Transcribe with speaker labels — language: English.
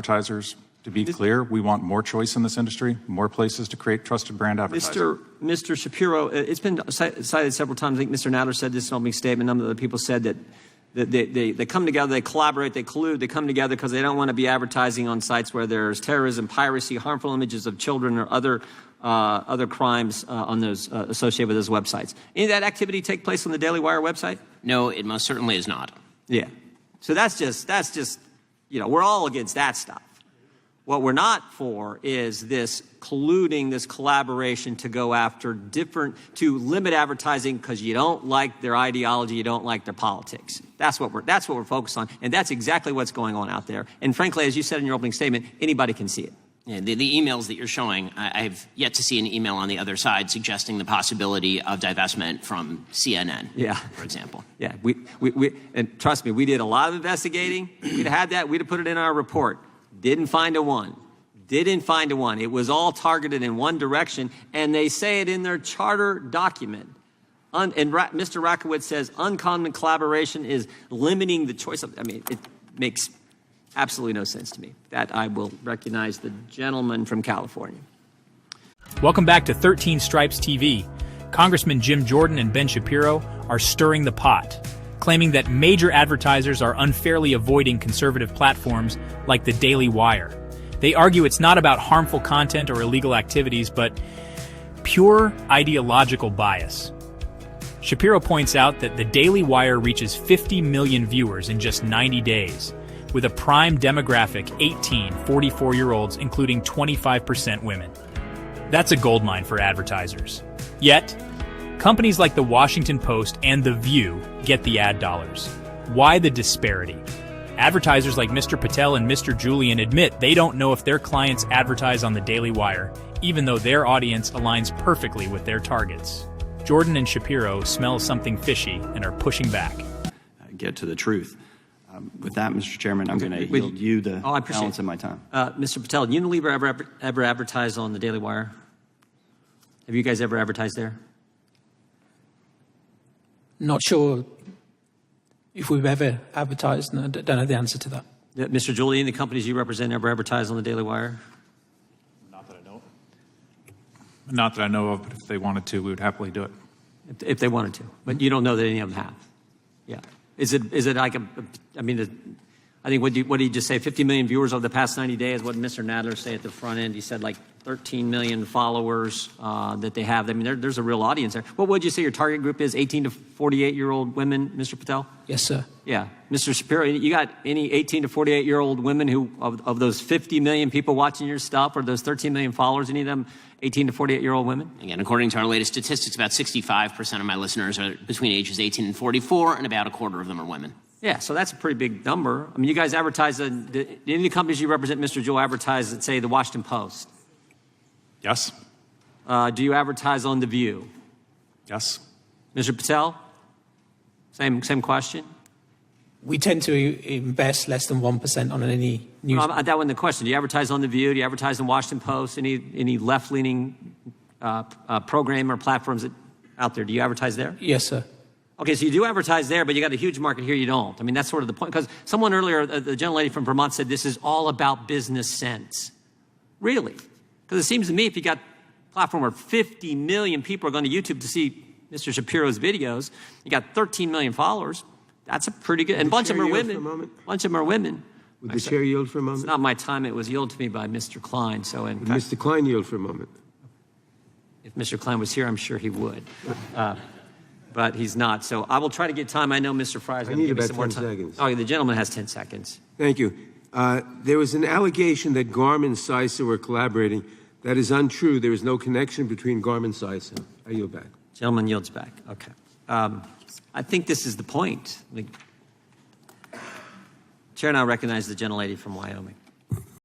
Speaker 1: advertisers. To be clear, we want more choice in this industry, more places to create trusted brand advertising.
Speaker 2: Mr. Shapiro, it's been cited several times. I think Mr. Nadler said this in an opening statement. A number of the people said that they come together, they collaborate, they collude, they come together because they don't want to be advertising on sites where there's terrorism, piracy, harmful images of children, or other crimes on those associated with those websites. Any of that activity take place on the Daily Wire website?
Speaker 3: No, it most certainly is not.
Speaker 2: Yeah. So that's just, you know, we're all against that stuff. What we're not for is this colluding, this collaboration to go after to limit advertising because you don't like their ideology, you don't like their politics. That's what we're focused on, and that's exactly what's going on out there. And frankly, as you said in your opening statement, anybody can see it.
Speaker 3: Yeah, the emails that you're showing, I've yet to see an email on the other side suggesting the possibility of divestment from CNN, for example.
Speaker 2: Yeah, and trust me, we did a lot of investigating. We'd had that, we'd have put it in our report. Didn't find a one. Didn't find a one. It was all targeted in one direction, and they say it in their charter document. And Mr. Rakowitz says uncommon collaboration is limiting the choice of. I mean, it makes absolutely no sense to me. That I will recognize the gentleman from California.
Speaker 4: Welcome back to 13 Stripes TV. Congressman Jim Jordan and Ben Shapiro are stirring the pot, claiming that major advertisers are unfairly avoiding conservative platforms like the Daily Wire. They argue it's not about harmful content or illegal activities, but pure ideological bias. Shapiro points out that the Daily Wire reaches 50 million viewers in just 90 days, with a prime demographic 44-year-olds, including 25% women. That's a goldmine for advertisers. Yet, companies like the Washington Post and The View get the ad dollars. Why the disparity? Advertisers like Mr. Patel and Mr. Julian admit they don't know if their clients advertise on the Daily Wire, even though their audience aligns perfectly with their targets. Jordan and Shapiro smell something fishy and are pushing back.
Speaker 5: Get to the truth. With that, Mr. Chairman, I'm going to yield you the balance of my time.
Speaker 2: Mr. Patel, Unilever ever advertised on the Daily Wire? Have you guys ever advertised there?
Speaker 6: Not sure if we've ever advertised, and I don't know the answer to that.
Speaker 2: Mr. Julian, the companies you represent ever advertise on the Daily Wire?
Speaker 1: Not that I know. Not that I know of, but if they wanted to, we would happily do it.
Speaker 2: If they wanted to, but you don't know that any of them have. Yeah. Is it like I think what did he just say? 50 million viewers over the past 90 days. What did Mr. Nadler say at the front end? He said like 13 million followers that they have. I mean, there's a real audience there. What would you say your target group is? 18 to 48-year-old women, Mr. Patel?
Speaker 6: Yes, sir.
Speaker 2: Yeah. Mr. Shapiro, you got any 18 to 48-year-old women who, of those 50 million people watching your stuff, or those 13 million followers, any of them 18 to 48-year-old women?
Speaker 3: Again, according to our latest statistics, about 65% of my listeners are between ages 18 and 44, and about a quarter of them are women.
Speaker 2: Yeah, so that's a pretty big number. I mean, you guys advertise, any of the companies you represent, Mr. Joe, advertise at, say, the Washington Post?
Speaker 1: Yes.
Speaker 2: Do you advertise on The View?
Speaker 1: Yes.
Speaker 2: Mr. Patel? Same question?
Speaker 6: We tend to invest less than 1% on any news.
Speaker 2: That wasn't the question. Do you advertise on The View? Do you advertise on Washington Post? Any left-leaning program or platforms out there? Do you advertise there?
Speaker 6: Yes, sir.
Speaker 2: Okay, so you do advertise there, but you got a huge market here you don't. I mean, that's sort of the point. Because someone earlier, the gentlelady from Vermont said this is all about business sense. Really? Because it seems to me if you got a platform where 50 million people are going to YouTube to see Mr. Shapiro's videos, you got 13 million followers, that's a pretty good, and a bunch of them are women. Bunch of them are women.
Speaker 7: Would the chair yield for a moment?
Speaker 2: It's not my time. It was yielded to me by Mr. Klein. So in fact,
Speaker 7: Mr. Klein yield for a moment.
Speaker 2: If Mr. Klein was here, I'm sure he would. But he's not. So I will try to get time. I know Mr. Fry's going to give me some more time. I need about 10 seconds. Oh, the gentleman has 10 seconds.
Speaker 7: Thank you. There was an allegation that Garmin and CISA were collaborating. That is untrue. There is no connection between Garmin and CISA. I yield back.
Speaker 2: Gentleman yields back. Okay. I think this is the point. Chair now recognizes the gentlelady from Wyoming.